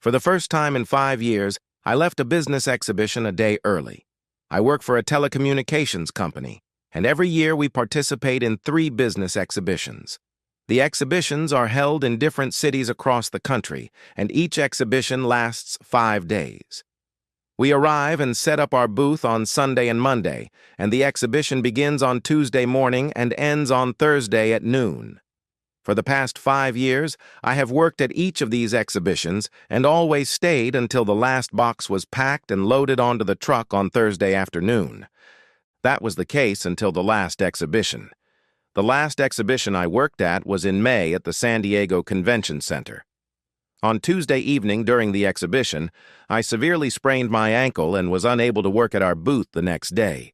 For the first time in 5 years, I left a business exhibition a day early. I work for a telecommunications company, and every year we participate in 3 business exhibitions. The exhibitions are held in different cities across the country, and each exhibition lasts 5 days. We arrive and set up our booth on Sunday and Monday, and the exhibition begins on Tuesday morning and ends on Thursday at noon. For the past 5 years, I have worked at each of these exhibitions and always stayed until the last box was packed and loaded onto the truck on Thursday afternoon. That was the case until the last exhibition. The last exhibition I worked at was in May at the San Diego Convention Center. On Tuesday evening during the exhibition, I severely sprained my ankle and was unable to work at our booth the next day.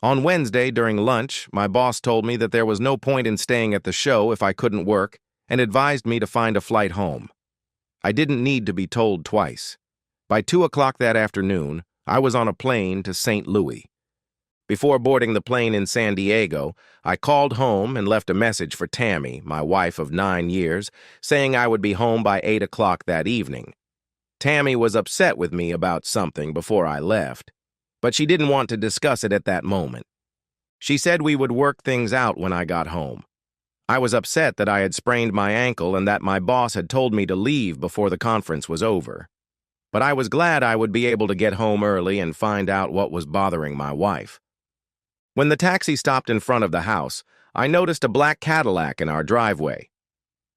On Wednesday during lunch, my boss told me that there was no point in staying at the show if I couldn't work and advised me to find a flight home. I didn't need to be told twice. By 2 o'clock that afternoon, I was on a plane to St. Louis. Before boarding the plane in San Diego, I called home and left a message for Tammy, my wife of 9 years, saying I would be home by 8 o'clock that evening. Tammy was upset with me about something before I left, but she didn't want to discuss it at that moment. She said we would work things out when I got home. I was upset that I had sprained my ankle and that my boss had told me to leave before the conference was over. But I was glad I would be able to get home early and find out what was bothering my wife. When the taxi stopped in front of the house, I noticed a black Cadillac in our driveway.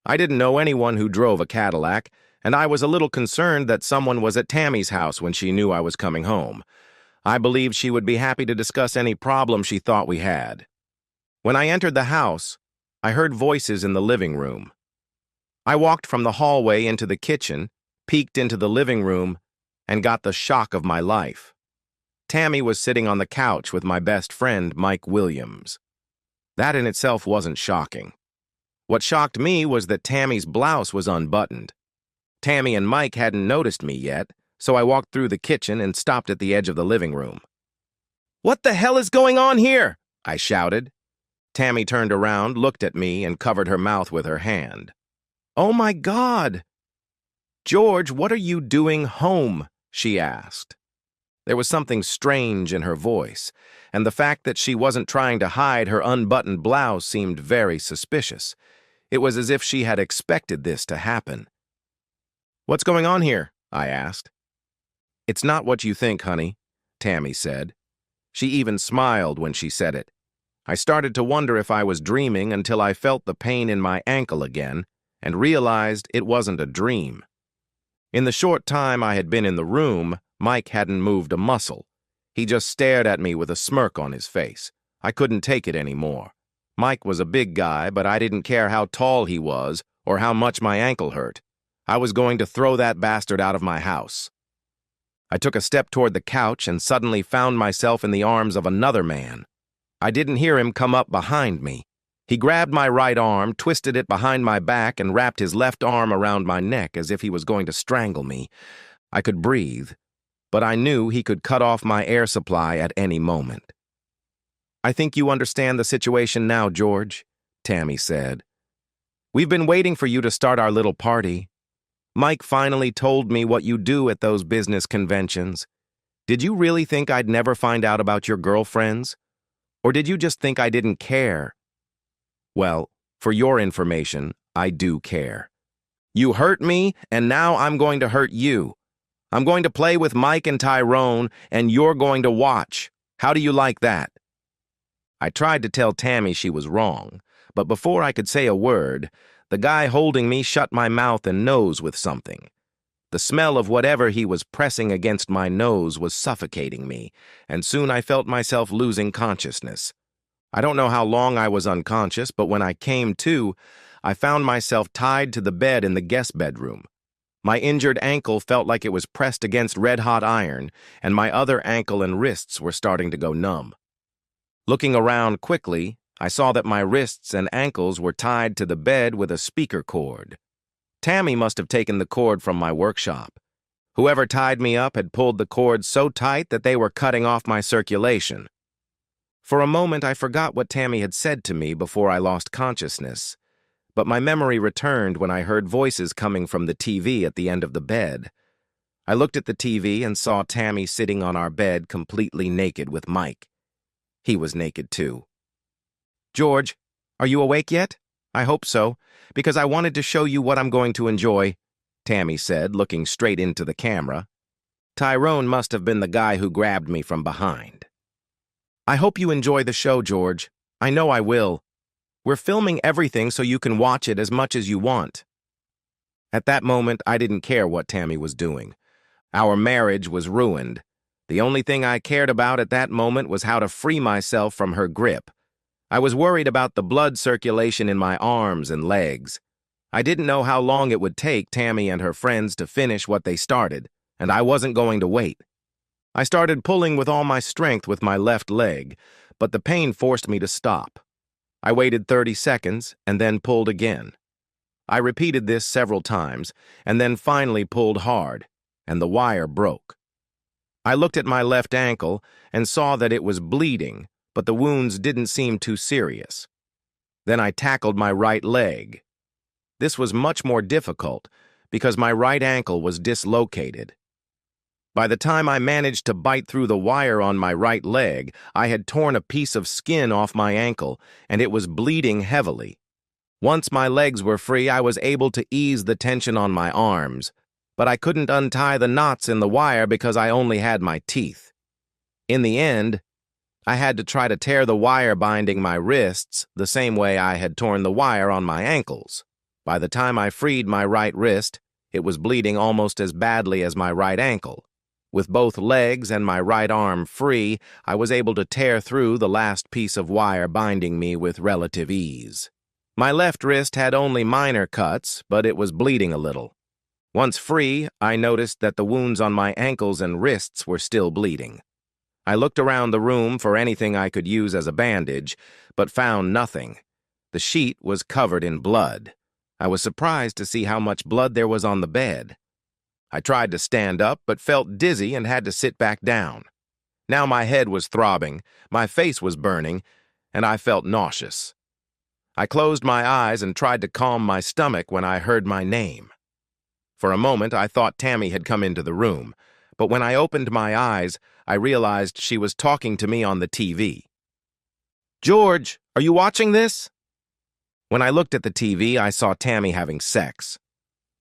I didn't know anyone who drove a Cadillac, and I was a little concerned that someone was at Tammy's house when she knew I was coming home. I believed she would be happy to discuss any problem she thought we had. When I entered the house, I heard voices in the living room. I walked from the hallway into the kitchen, peeked into the living room, and got the shock of my life. Tammy was sitting on the couch with my best friend, Mike Williams. That in itself wasn't shocking. What shocked me was that Tammy's blouse was unbuttoned. Tammy and Mike hadn't noticed me yet, so I walked through the kitchen and stopped at the edge of the living room. "What the hell is going on here?" I shouted. Tammy turned around, looked at me, and covered her mouth with her hand. "Oh my God!" "George, what are you doing home?" she asked. There was something strange in her voice, and the fact that she wasn't trying to hide her unbuttoned blouse seemed very suspicious. It was as if she had expected this to happen. "What's going on here?" I asked. "It's not what you think, honey," Tammy said. She even smiled when she said it. I started to wonder if I was dreaming until I felt the pain in my ankle again and realized it wasn't a dream. In the short time I had been in the room, Mike hadn't moved a muscle. He just stared at me with a smirk on his face. I couldn't take it anymore. Mike was a big guy, but I didn't care how tall he was or how much my ankle hurt. I was going to throw that bastard out of my house. I took a step toward the couch and suddenly found myself in the arms of another man. I didn't hear him come up behind me. He grabbed my right arm, twisted it behind my back, and wrapped his left arm around my neck as if he was going to strangle me. I could breathe, but I knew he could cut off my air supply at any moment. "I think you understand the situation now, George," Tammy said. "We've been waiting for you to start our little party. Mike finally told me what you do at those business conventions. Did you really think I'd never find out about your girlfriends? Or did you just think I didn't care? Well, for your information, I do care. You hurt me, and now I'm going to hurt you. I'm going to play with Mike and Tyrone, and you're going to watch. How do you like that?" I tried to tell Tammy she was wrong, but before I could say a word, the guy holding me shut my mouth and nose with something. The smell of whatever he was pressing against my nose was suffocating me, and soon I felt myself losing consciousness. I don't know how long I was unconscious, but when I came to, I found myself tied to the bed in the guest bedroom. My injured ankle felt like it was pressed against red-hot iron, and my other ankle and wrists were starting to go numb. Looking around quickly, I saw that my wrists and ankles were tied to the bed with a speaker cord. Tammy must have taken the cord from my workshop. Whoever tied me up had pulled the cord so tight that they were cutting off my circulation. For a moment, I forgot what Tammy had said to me before I lost consciousness. but my memory returned when I heard voices coming from the TV at the end of the bed. I looked at the TV and saw Tammy sitting on our bed completely naked with Mike. He was naked too. "George, are you awake yet?" "I hope so, because I wanted to show you what I'm going to enjoy," Tammy said, looking straight into the camera. Tyrone must have been the guy who grabbed me from behind. "I hope you enjoy the show, George. I know I will. We're filming everything so you can watch it as much as you want." At that moment, I didn't care what Tammy was doing. Our marriage was ruined. The only thing I cared about at that moment was how to free myself from her grip. I was worried about the blood circulation in my arms and legs. I didn't know how long it would take Tammy and her friends to finish what they started, and I wasn't going to wait. I started pulling with all my strength with my left leg, but the pain forced me to stop. I waited 30 seconds and then pulled again. I repeated this several times and then finally pulled hard, and the wire broke. I looked at my left ankle and saw that it was bleeding, but the wounds didn't seem too serious. Then I tackled my right leg. This was much more difficult because my right ankle was dislocated. By the time I managed to bite through the wire on my right leg, I had torn a piece of skin off my ankle, and it was bleeding heavily. Once my legs were free, I was able to ease the tension on my arms, but I couldn't untie the knots in the wire because I only had my teeth. In the end, I had to try to tear the wire binding my wrists the same way I had torn the wire on my ankles. By the time I freed my right wrist, it was bleeding almost as badly as my right ankle. With both legs and my right arm free, I was able to tear through the last piece of wire binding me with relative ease. My left wrist had only minor cuts, but it was bleeding a little. Once free, I noticed that the wounds on my ankles and wrists were still bleeding. I looked around the room for anything I could use as a bandage, but found nothing. The sheet was covered in blood. I was surprised to see how much blood there was on the bed. I tried to stand up, but felt dizzy and had to sit back down. Now my head was throbbing, my face was burning, and I felt nauseous. I closed my eyes and tried to calm my stomach when I heard my name. For a moment, I thought Tammy had come into the room, but when I opened my eyes, I realized she was talking to me on the TV. "George, are you watching this?" When I looked at the TV, I saw Tammy having sex.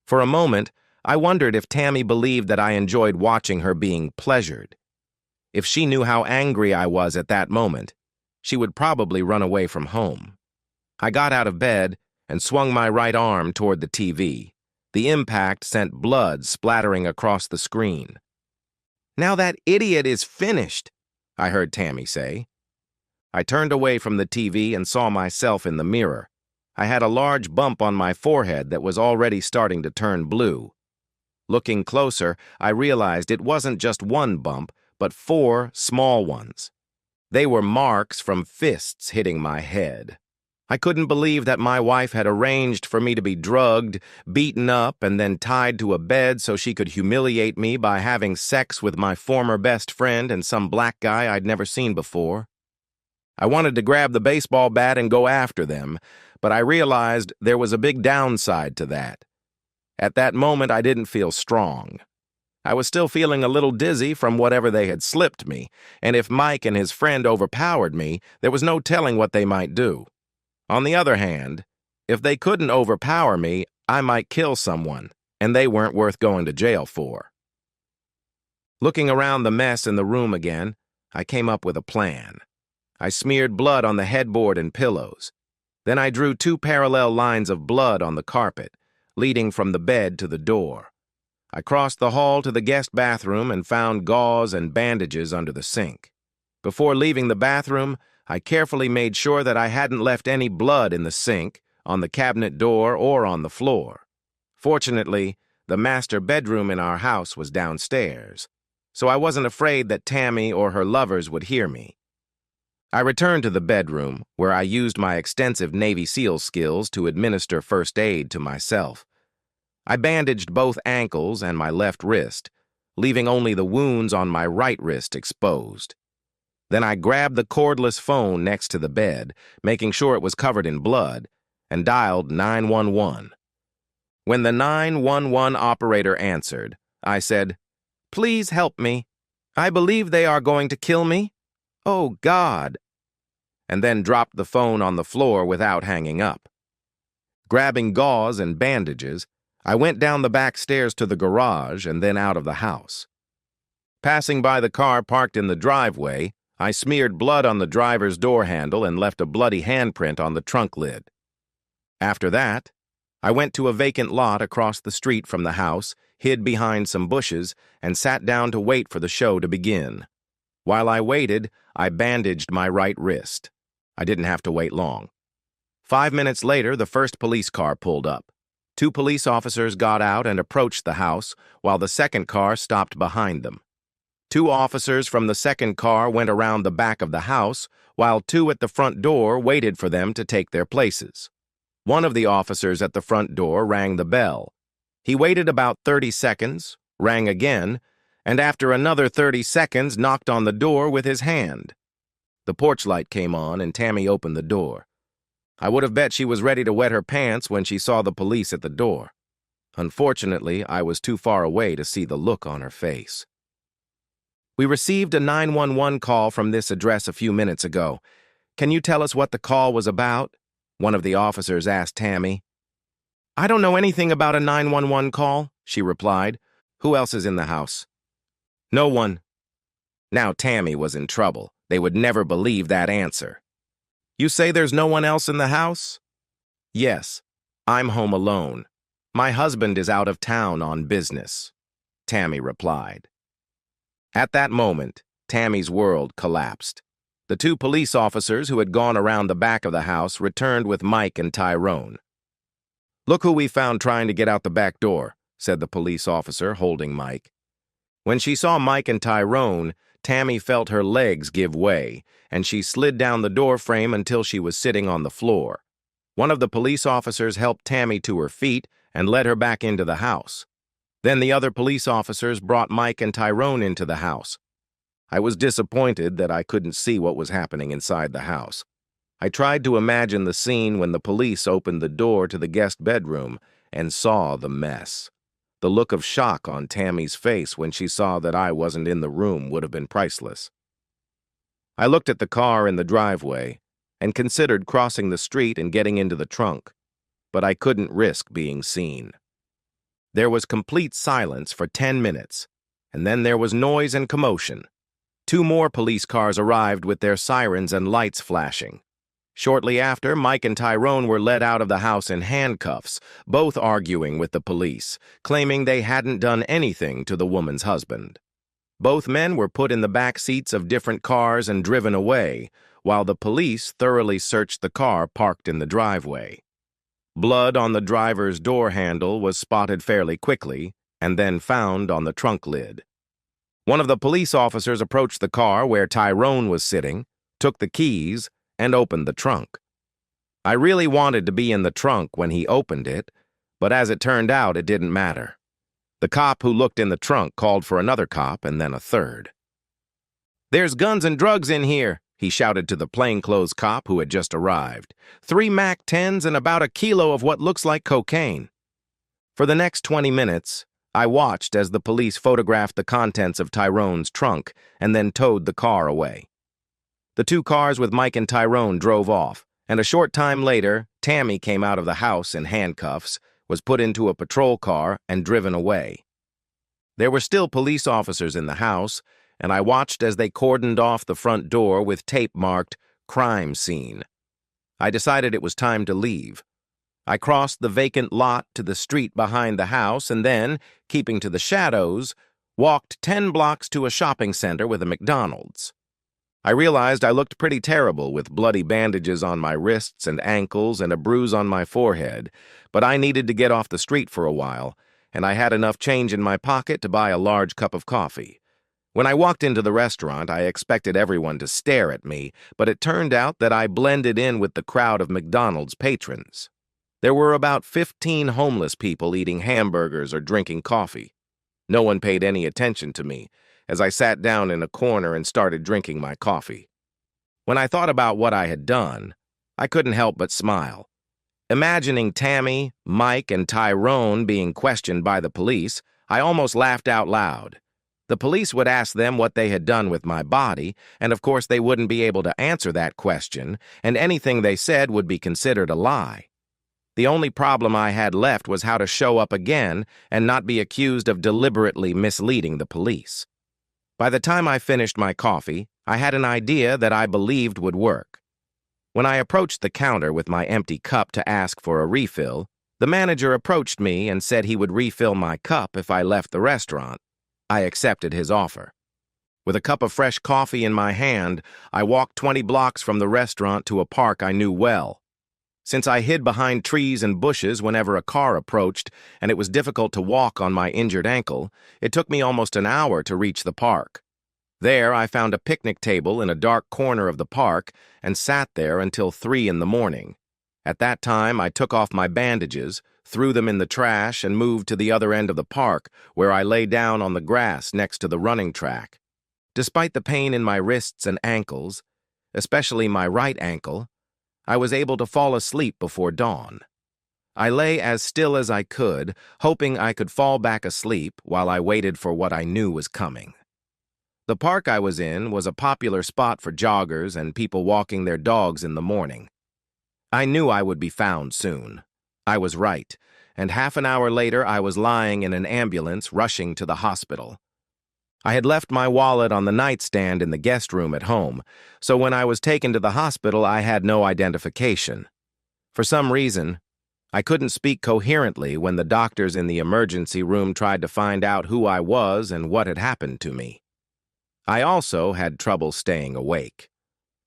For a moment, I wondered if Tammy believed that I enjoyed watching her being pleasured. If she knew how angry I was at that moment, she would probably run away from home. I got out of bed and swung my right arm toward the TV. The impact sent blood splattering across the screen. "Now that idiot is finished," I heard Tammy say. I turned away from the TV and saw myself in the mirror. I had a large bump on my forehead that was already starting to turn blue. Looking closer, I realized it wasn't just one bump, but 4 small ones. They were marks from fists hitting my head. I couldn't believe that my wife had arranged for me to be drugged, beaten up, and then tied to a bed so she could humiliate me by having sex with my former best friend and some black guy I'd never seen before. I wanted to grab the baseball bat and go after them, but I realized there was a big downside to that. At that moment, I didn't feel strong. I was still feeling a little dizzy from whatever they had slipped me, and if Mike and his friend overpowered me, there was no telling what they might do. On the other hand, if they couldn't overpower me, I might kill someone, and they weren't worth going to jail for. Looking around the mess in the room again, I came up with a plan. I smeared blood on the headboard and pillows. Then I drew 2 parallel lines of blood on the carpet, leading from the bed to the door. I crossed the hall to the guest bathroom and found gauze and bandages under the sink. Before leaving the bathroom, I carefully made sure that I hadn't left any blood in the sink, on the cabinet door, or on the floor. Fortunately, the master bedroom in our house was downstairs, so I wasn't afraid that Tammy or her lovers would hear me. I returned to the bedroom, where I used my extensive Navy SEAL skills to administer first aid to myself. I bandaged both ankles and my left wrist, leaving only the wounds on my right wrist exposed. Then I grabbed the cordless phone next to the bed, making sure it was covered in blood, and dialed 911. When the 911 operator answered, I said, "Please help me. I believe they are going to kill me. Oh, God," and then dropped the phone on the floor without hanging up. Grabbing gauze and bandages, I went down the back stairs to the garage and then out of the house. Passing by the car parked in the driveway, I smeared blood on the driver's door handle and left a bloody handprint on the trunk lid. After that, I went to a vacant lot across the street from the house, hid behind some bushes, and sat down to wait for the show to begin. While I waited, I bandaged my right wrist. I didn't have to wait long. 5 minutes later, the first police car pulled up. 2 police officers got out and approached the house, while the second car stopped behind them. 2 officers from the second car went around the back of the house, while 2 at the front door waited for them to take their places. One of the officers at the front door rang the bell. He waited about 30 seconds, rang again, and after another 30 seconds knocked on the door with his hand. The porch light came on and Tammy opened the door. I would have bet she was ready to wet her pants when she saw the police at the door. Unfortunately, I was too far away to see the look on her face. "We received a 911 call from this address a few minutes ago. Can you tell us what the call was about?" one of the officers asked Tammy. "I don't know anything about a 911 call," she replied. "Who else is in the house?" "No one." Now Tammy was in trouble. They would never believe that answer. "You say there's no one else in the house?" "Yes, I'm home alone. My husband is out of town on business," Tammy replied. At that moment, Tammy's world collapsed. The 2 police officers who had gone around the back of the house returned with Mike and Tyrone. "Look who we found trying to get out the back door," said the police officer, holding Mike. When she saw Mike and Tyrone, Tammy felt her legs give way, and she slid down the door frame until she was sitting on the floor. One of the police officers helped Tammy to her feet and led her back into the house. Then the other police officers brought Mike and Tyrone into the house. I was disappointed that I couldn't see what was happening inside the house. I tried to imagine the scene when the police opened the door to the guest bedroom and saw the mess. The look of shock on Tammy's face when she saw that I wasn't in the room would have been priceless. I looked at the car in the driveway and considered crossing the street and getting into the trunk, but I couldn't risk being seen. There was complete silence for 10 minutes, and then there was noise and commotion. 2 more police cars arrived with their sirens and lights flashing. Shortly after, Mike and Tyrone were led out of the house in handcuffs, both arguing with the police, claiming they hadn't done anything to the woman's husband. Both men were put in the back seats of different cars and driven away, while the police thoroughly searched the car parked in the driveway. Blood on the driver's door handle was spotted fairly quickly, and then found on the trunk lid. One of the police officers approached the car where Tyrone was sitting, took the keys, and opened the trunk. I really wanted to be in the trunk when he opened it, but as it turned out, it didn't matter. The cop who looked in the trunk called for another cop and then a third. "There's guns and drugs in here," he shouted to the plainclothes cop who had just arrived. 3 MAC-10s and about a kilo of what looks like cocaine. For the next 20 minutes, I watched as the police photographed the contents of Tyrone's trunk and then towed the car away. The 2 cars with Mike and Tyrone drove off, and a short time later, Tammy came out of the house in handcuffs, was put into a patrol car, and driven away. There were still police officers in the house, and I watched as they cordoned off the front door with tape marked "Crime Scene." I decided it was time to leave. I crossed the vacant lot to the street behind the house and then, keeping to the shadows, walked 10 blocks to a shopping center with a McDonald's. I realized I looked pretty terrible with bloody bandages on my wrists and ankles and a bruise on my forehead, but I needed to get off the street for a while, and I had enough change in my pocket to buy a large cup of coffee. When I walked into the restaurant, I expected everyone to stare at me, but it turned out that I blended in with the crowd of McDonald's patrons. There were about 15 homeless people eating hamburgers or drinking coffee. No one paid any attention to me, as I sat down in a corner and started drinking my coffee. When I thought about what I had done, I couldn't help but smile. Imagining Tammy, Mike, and Tyrone being questioned by the police, I almost laughed out loud. The police would ask them what they had done with my body, and of course they wouldn't be able to answer that question, and anything they said would be considered a lie. The only problem I had left was how to show up again and not be accused of deliberately misleading the police. By the time I finished my coffee, I had an idea that I believed would work. When I approached the counter with my empty cup to ask for a refill, the manager approached me and said he would refill my cup if I left the restaurant. I accepted his offer. With a cup of fresh coffee in my hand, I walked 20 blocks from the restaurant to a park I knew well. Since I hid behind trees and bushes whenever a car approached, and it was difficult to walk on my injured ankle, it took me almost an hour to reach the park. There, I found a picnic table in a dark corner of the park and sat there until 3 in the morning. At that time, I took off my bandages, threw them in the trash, and moved to the other end of the park, where I lay down on the grass next to the running track. Despite the pain in my wrists and ankles, especially my right ankle, I was able to fall asleep before dawn. I lay as still as I could, hoping I could fall back asleep while I waited for what I knew was coming. The park I was in was a popular spot for joggers and people walking their dogs in the morning. I knew I would be found soon. I was right, and half an hour later I was lying in an ambulance rushing to the hospital. I had left my wallet on the nightstand in the guest room at home, so when I was taken to the hospital I had no identification. For some reason, I couldn't speak coherently when the doctors in the emergency room tried to find out who I was and what had happened to me. I also had trouble staying awake.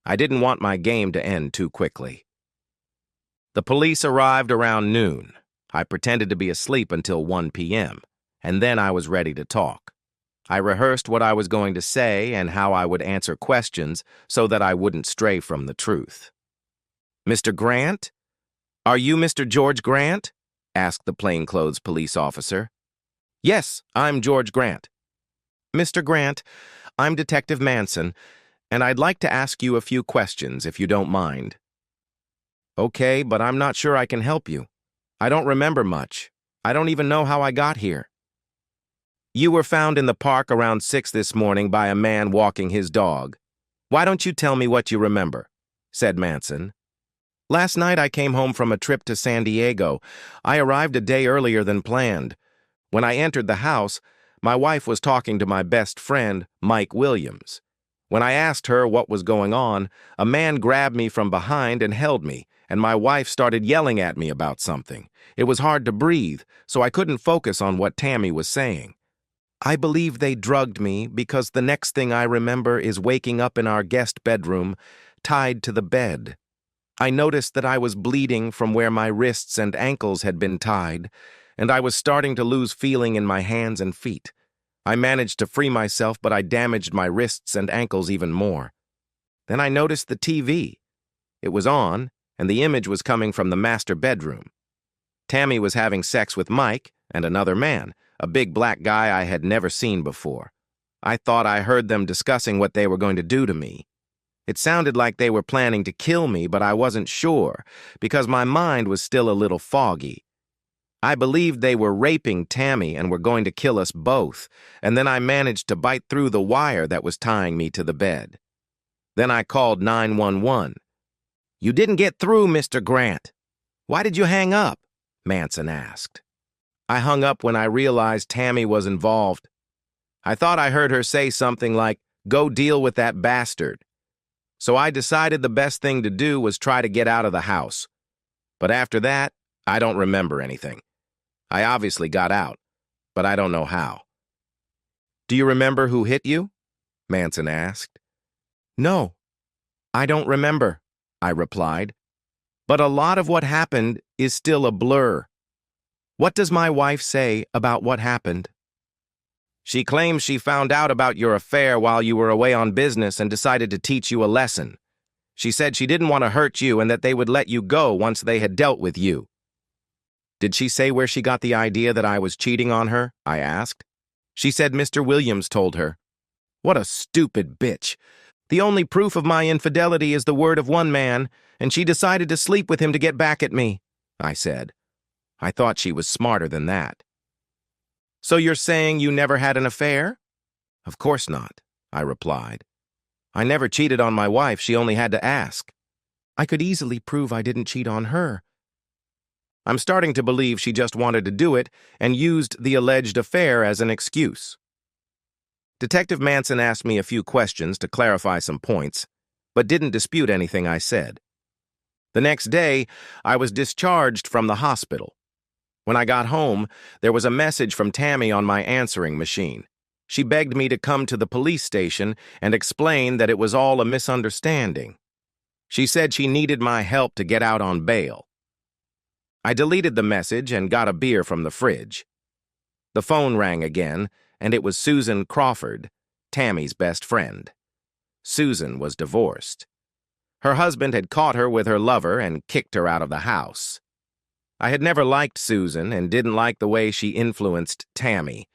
I didn't want my game to end too quickly. The police arrived around noon. I pretended to be asleep until 1 p.m., and then I was ready to talk. I rehearsed what I was going to say and how I would answer questions so that I wouldn't stray from the truth. "Mr. Grant? Are you Mr. George Grant?" asked the plainclothes police officer. "Yes, I'm George Grant." "Mr. Grant, I'm Detective Manson, and I'd like to ask you a few questions if you don't mind." "Okay, but I'm not sure I can help you. I don't remember much. I don't even know how I got here." "You were found in the park around 6 this morning by a man walking his dog. Why don't you tell me what you remember?" said Manson. "Last night I came home from a trip to San Diego. I arrived a day earlier than planned. When I entered the house, my wife was talking to my best friend, Mike Williams. When I asked her what was going on, a man grabbed me from behind and held me, and my wife started yelling at me about something. It was hard to breathe, so I couldn't focus on what Tammy was saying. I believe they drugged me because the next thing I remember is waking up in our guest bedroom, tied to the bed. I noticed that I was bleeding from where my wrists and ankles had been tied, and I was starting to lose feeling in my hands and feet. I managed to free myself, but I damaged my wrists and ankles even more. Then I noticed the TV. It was on, and the image was coming from the master bedroom. Tammy was having sex with Mike and another man, a big black guy I had never seen before. I thought I heard them discussing what they were going to do to me. It sounded like they were planning to kill me, but I wasn't sure, because my mind was still a little foggy. I believed they were raping Tammy and were going to kill us both, and then I managed to bite through the wire that was tying me to the bed. Then I called 911. "You didn't get through, Mr. Grant. Why did you hang up?" Manson asked. "I hung up when I realized Tammy was involved. I thought I heard her say something like, 'Go deal with that bastard.' So I decided the best thing to do was try to get out of the house. But after that, I don't remember anything. I obviously got out, but I don't know how." "Do you remember who hit you?" Manson asked. "No, I don't remember," I replied. "But a lot of what happened is still a blur. What does my wife say about what happened?" "She claims she found out about your affair while you were away on business and decided to teach you a lesson. She said she didn't want to hurt you and that they would let you go once they had dealt with you." "Did she say where she got the idea that I was cheating on her?" I asked. "She said Mr. Williams told her." "What a stupid bitch. The only proof of my infidelity is the word of one man, and she decided to sleep with him to get back at me. I said. I thought she was smarter than that. So you're saying you never had an affair? Of course not, I replied. I never cheated on my wife, she only had to ask. I could easily prove I didn't cheat on her. I'm starting to believe she just wanted to do it and used the alleged affair as an excuse. Detective Manson asked me a few questions to clarify some points, but didn't dispute anything I said. The next day, I was discharged from the hospital. When I got home, there was a message from Tammy on my answering machine. She begged me to come to the police station and explain that it was all a misunderstanding. She said she needed my help to get out on bail. I deleted the message and got a beer from the fridge. The phone rang again, and it was Susan Crawford, Tammy's best friend. Susan was divorced. Her husband had caught her with her lover and kicked her out of the house. I had never liked Susan and didn't like the way she influenced Tammy.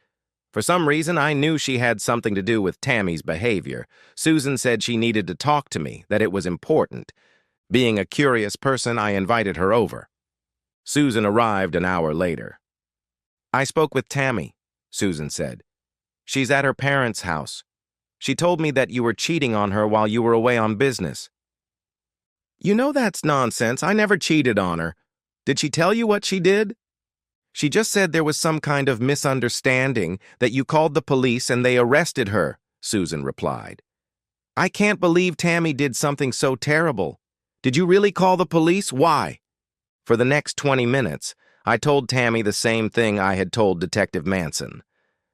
For some reason, I knew she had something to do with Tammy's behavior. Susan said she needed to talk to me, that it was important. Being a curious person, I invited her over. Susan arrived an hour later. I spoke with Tammy, Susan said. She's at her parents' house. She told me that you were cheating on her while you were away on business. You know that's nonsense. I never cheated on her. Did she tell you what she did? She just said there was some kind of misunderstanding, that you called the police and they arrested her, Susan replied. I can't believe Tammy did something so terrible. Did you really call the police? Why? For the next 20 minutes, I told Tammy the same thing I had told Detective Manson.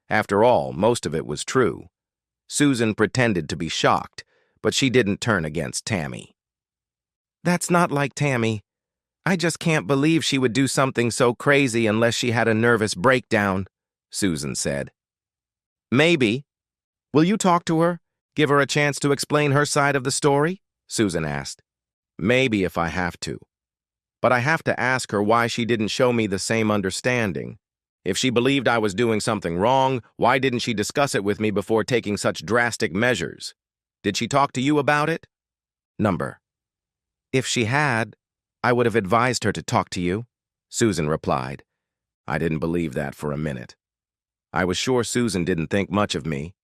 After all, most of it was true. Susan pretended to be shocked, but she didn't turn against Tammy. That's not like Tammy. I just can't believe she would do something so crazy unless she had a nervous breakdown, Susan said. Maybe. Will you talk to her? Give her a chance to explain her side of the story? Susan asked. Maybe if I have to. But I have to ask her why she didn't show me the same understanding. If she believed I was doing something wrong, why didn't she discuss it with me before taking such drastic measures? Did she talk to you about it? Number. If she had, I would have advised her to talk to you, Susan replied. I didn't believe that for a minute. I was sure Susan didn't think much of me,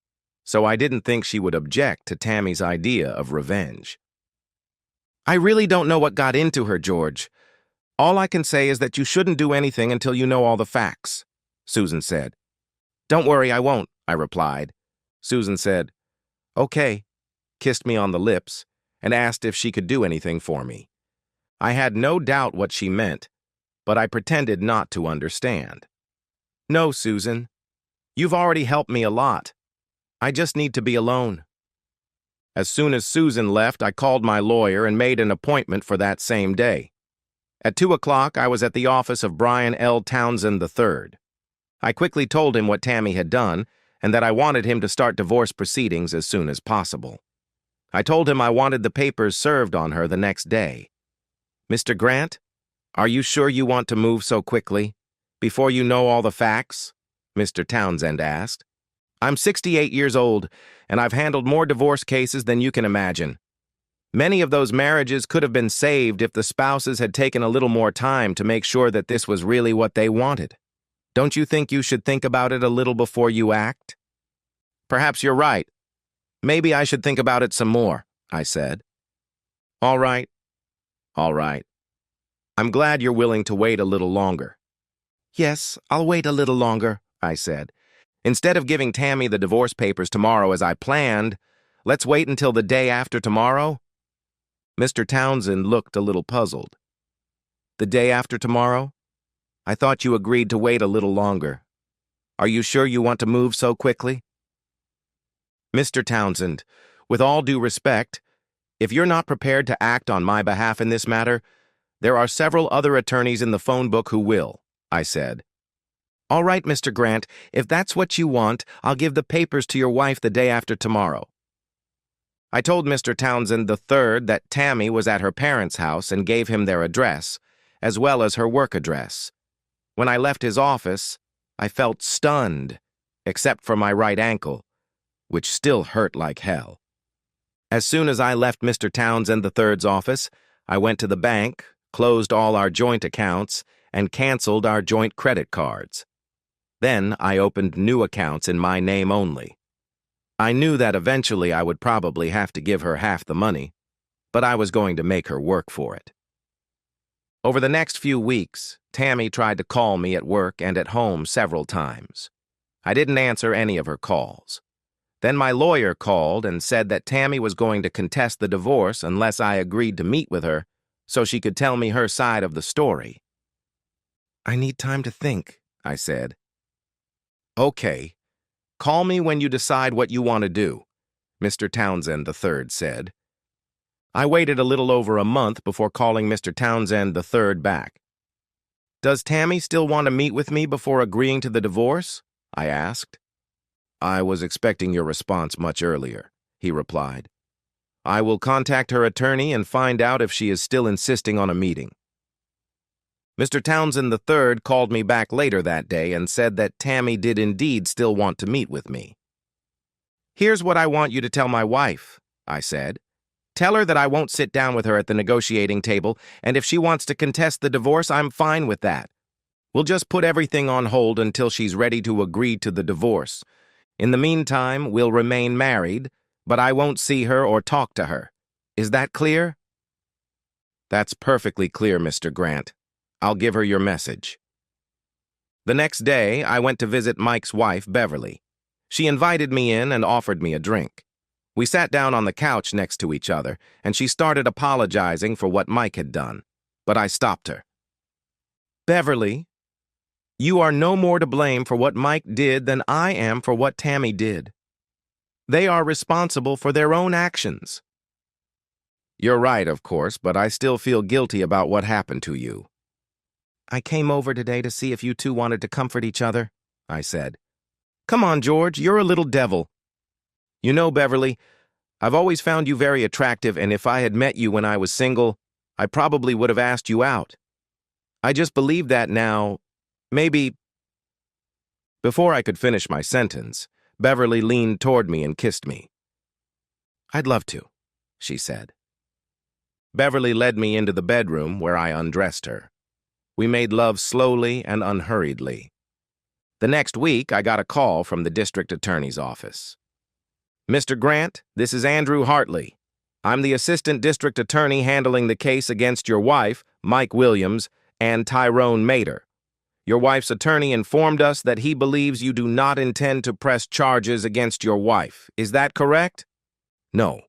so I didn't think she would object to Tammy's idea of revenge. I really don't know what got into her, George. All I can say is that you shouldn't do anything until you know all the facts, Susan said. Don't worry, I won't, I replied. Susan said, okay, kissed me on the lips, and asked if she could do anything for me. I had no doubt what she meant, but I pretended not to understand. No, Susan. You've already helped me a lot. I just need to be alone. As soon as Susan left, I called my lawyer and made an appointment for that same day. At 2 o'clock, I was at the office of Brian L. Townsend III. I quickly told him what Tammy had done and that I wanted him to start divorce proceedings as soon as possible. I told him I wanted the papers served on her the next day. Mr. Grant, are you sure you want to move so quickly? Before you know all the facts? Mr. Townsend asked. I'm 68 years old, and I've handled more divorce cases than you can imagine. Many of those marriages could have been saved if the spouses had taken a little more time to make sure that this was really what they wanted. Don't you think you should think about it a little before you act? Perhaps you're right. Maybe I should think about it some more, I said. All right. All right. I'm glad you're willing to wait a little longer. Yes, I'll wait a little longer, I said. Instead of giving Tammy the divorce papers tomorrow as I planned, let's wait until the day after tomorrow? Mr. Townsend looked a little puzzled. The day after tomorrow? I thought you agreed to wait a little longer. Are you sure you want to move so quickly? Mr. Townsend, with all due respect, if you're not prepared to act on my behalf in this matter, there are several other attorneys in the phone book who will, I said. All right, Mr. Grant, if that's what you want, I'll give the papers to your wife the day after tomorrow. I told Mr. Townsend III that Tammy was at her parents' house and gave him their address, as well as her work address. When I left his office, I felt stunned, except for my right ankle, which still hurt like hell. As soon as I left Mr. Townsend III's office, I went to the bank, closed all our joint accounts, and canceled our joint credit cards. Then I opened new accounts in my name only. I knew that eventually I would probably have to give her half the money, but I was going to make her work for it. Over the next few weeks, Tammy tried to call me at work and at home several times. I didn't answer any of her calls. Then my lawyer called and said that Tammy was going to contest the divorce unless I agreed to meet with her so she could tell me her side of the story. I need time to think, I said. Okay. Call me when you decide what you want to do, Mr. Townsend III said. I waited a little over a month before calling Mr. Townsend III back. Does Tammy still want to meet with me before agreeing to the divorce? I asked. I was expecting your response much earlier, he replied. I will contact her attorney and find out if she is still insisting on a meeting. Mr. Townsend III called me back later that day and said that Tammy did indeed still want to meet with me. Here's what I want you to tell my wife, I said. Tell her that I won't sit down with her at the negotiating table, and if she wants to contest the divorce, I'm fine with that. We'll just put everything on hold until she's ready to agree to the divorce. In the meantime, we'll remain married, but I won't see her or talk to her. Is that clear? That's perfectly clear, Mr. Grant. I'll give her your message. The next day, I went to visit Mike's wife, Beverly. She invited me in and offered me a drink. We sat down on the couch next to each other, and she started apologizing for what Mike had done, but I stopped her. Beverly, you are no more to blame for what Mike did than I am for what Tammy did. They are responsible for their own actions. You're right, of course, but I still feel guilty about what happened to you. I came over today to see if you two wanted to comfort each other, I said. Come on, George, you're a little devil. You know, Beverly, I've always found you very attractive, and if I had met you when I was single, I probably would have asked you out. I just believe that now. Maybe. Before I could finish my sentence, Beverly leaned toward me and kissed me. I'd love to, she said. Beverly led me into the bedroom where I undressed her. We made love slowly and unhurriedly. The next week, I got a call from the district attorney's office. Mr. Grant, this is Andrew Hartley. I'm the assistant district attorney handling the case against your wife, Mike Williams, and Tyrone Mater. Your wife's attorney informed us that he believes you do not intend to press charges against your wife. Is that correct? No,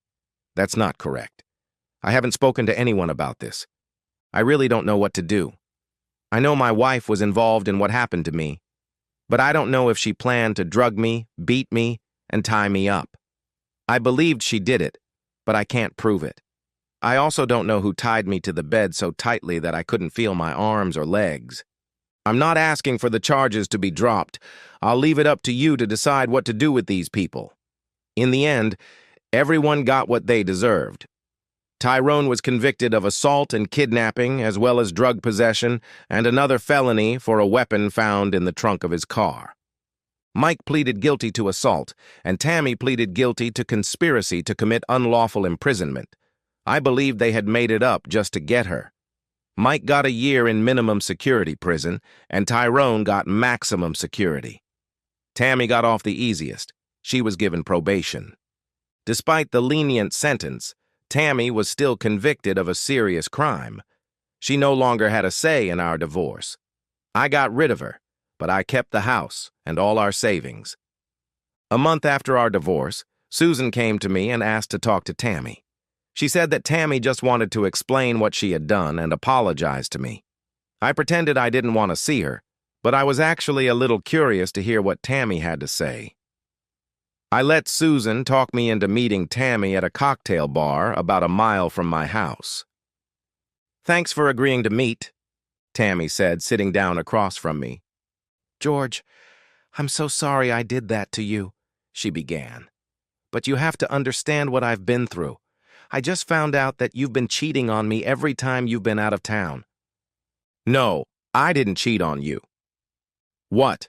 that's not correct. I haven't spoken to anyone about this. I really don't know what to do. I know my wife was involved in what happened to me, but I don't know if she planned to drug me, beat me, and tie me up. I believed she did it, but I can't prove it. I also don't know who tied me to the bed so tightly that I couldn't feel my arms or legs. I'm not asking for the charges to be dropped. I'll leave it up to you to decide what to do with these people. In the end, everyone got what they deserved. Tyrone was convicted of assault and kidnapping, as well as drug possession and another felony for a weapon found in the trunk of his car. Mike pleaded guilty to assault, and Tammy pleaded guilty to conspiracy to commit unlawful imprisonment. I believed they had made it up just to get her. Mike got a year in minimum security prison, and Tyrone got maximum security. Tammy got off the easiest. She was given probation. Despite the lenient sentence, Tammy was still convicted of a serious crime. She no longer had a say in our divorce. I got rid of her, but I kept the house and all our savings. A month after our divorce, Susan came to me and asked to talk to Tammy. She said that Tammy just wanted to explain what she had done and apologize to me. I pretended I didn't want to see her, but I was actually a little curious to hear what Tammy had to say. I let Susan talk me into meeting Tammy at a cocktail bar about a mile from my house. Thanks for agreeing to meet, Tammy said, sitting down across from me. George, I'm so sorry I did that to you, she began. But you have to understand what I've been through. I just found out that you've been cheating on me every time you've been out of town. No, I didn't cheat on you. What?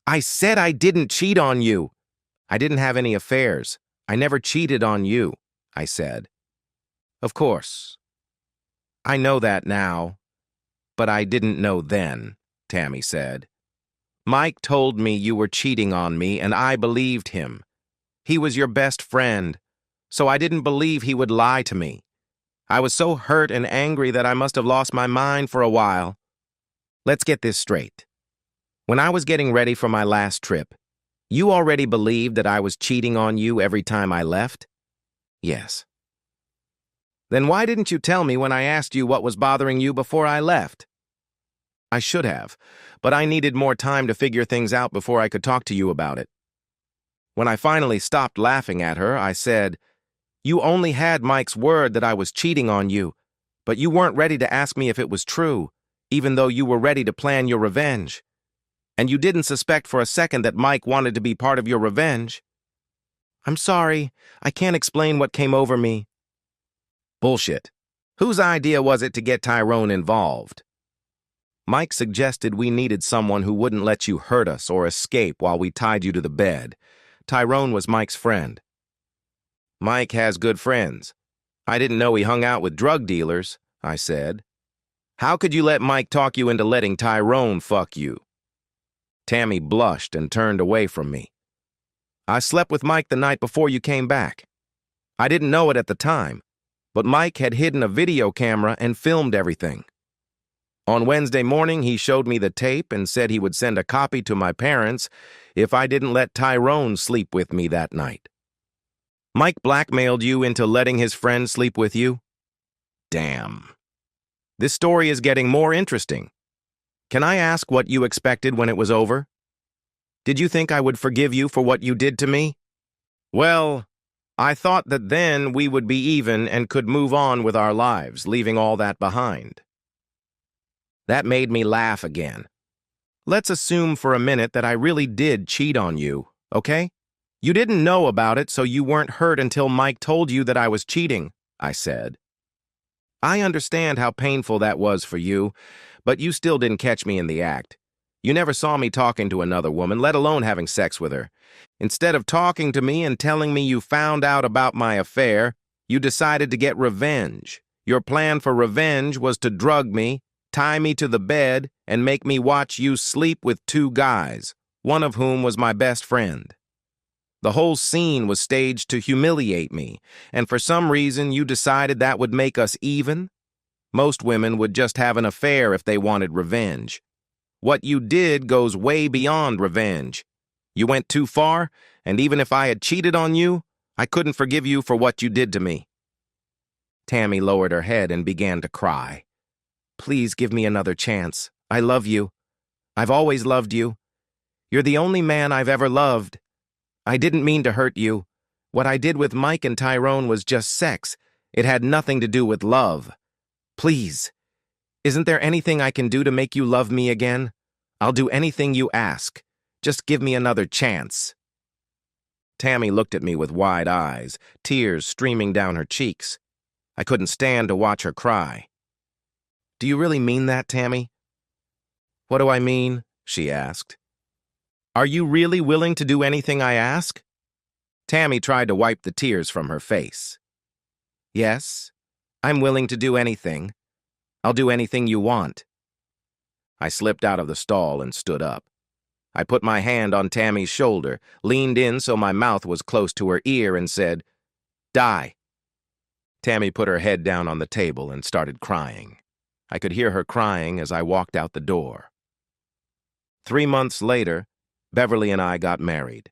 I said I didn't cheat on you. I didn't have any affairs. I never cheated on you, I said. Of course. I know that now, but I didn't know then, Tammy said. Mike told me you were cheating on me, and I believed him. He was your best friend, so I didn't believe he would lie to me. I was so hurt and angry that I must have lost my mind for a while. Let's get this straight. When I was getting ready for my last trip, you already believed that I was cheating on you every time I left? Yes. Then why didn't you tell me when I asked you what was bothering you before I left? I should have, but I needed more time to figure things out before I could talk to you about it. When I finally stopped laughing at her, I said, "You only had Mike's word that I was cheating on you, but you weren't ready to ask me if it was true, even though you were ready to plan your revenge. And you didn't suspect for a second that Mike wanted to be part of your revenge." I'm sorry, I can't explain what came over me. Bullshit. Whose idea was it to get Tyrone involved? Mike suggested we needed someone who wouldn't let you hurt us or escape while we tied you to the bed. Tyrone was Mike's friend. Mike has good friends. I didn't know he hung out with drug dealers, I said. How could you let Mike talk you into letting Tyrone fuck you? Tammy blushed and turned away from me. I slept with Mike the night before you came back. I didn't know it at the time, but Mike had hidden a video camera and filmed everything. On Wednesday morning, he showed me the tape and said he would send a copy to my parents if I didn't let Tyrone sleep with me that night. Mike blackmailed you into letting his friend sleep with you? Damn. This story is getting more interesting. Can I ask what you expected when it was over? Did you think I would forgive you for what you did to me? Well, I thought that then we would be even and could move on with our lives, leaving all that behind. That made me laugh again. Let's assume for a minute that I really did cheat on you, okay? You didn't know about it, so you weren't hurt until Mike told you that I was cheating, I said. I understand how painful that was for you, but you still didn't catch me in the act. You never saw me talking to another woman, let alone having sex with her. Instead of talking to me and telling me you found out about my affair, you decided to get revenge. Your plan for revenge was to drug me, tie me to the bed, and make me watch you sleep with two guys, one of whom was my best friend. The whole scene was staged to humiliate me, and for some reason you decided that would make us even. Most women would just have an affair if they wanted revenge. What you did goes way beyond revenge. You went too far, and even if I had cheated on you, I couldn't forgive you for what you did to me. Tammy lowered her head and began to cry. Please give me another chance. I love you. I've always loved you. You're the only man I've ever loved. I didn't mean to hurt you. What I did with Mike and Tyrone was just sex. It had nothing to do with love. Please. Isn't there anything I can do to make you love me again? I'll do anything you ask. Just give me another chance. Tammy looked at me with wide eyes, tears streaming down her cheeks. I couldn't stand to watch her cry. Do you really mean that, Tammy? What do I mean? She asked. Are you really willing to do anything I ask? Tammy tried to wipe the tears from her face. Yes, I'm willing to do anything. I'll do anything you want. I slipped out of the stall and stood up. I put my hand on Tammy's shoulder, leaned in so my mouth was close to her ear, and said, Die. Tammy put her head down on the table and started crying. I could hear her crying as I walked out the door. 3 months later, Beverly and I got married.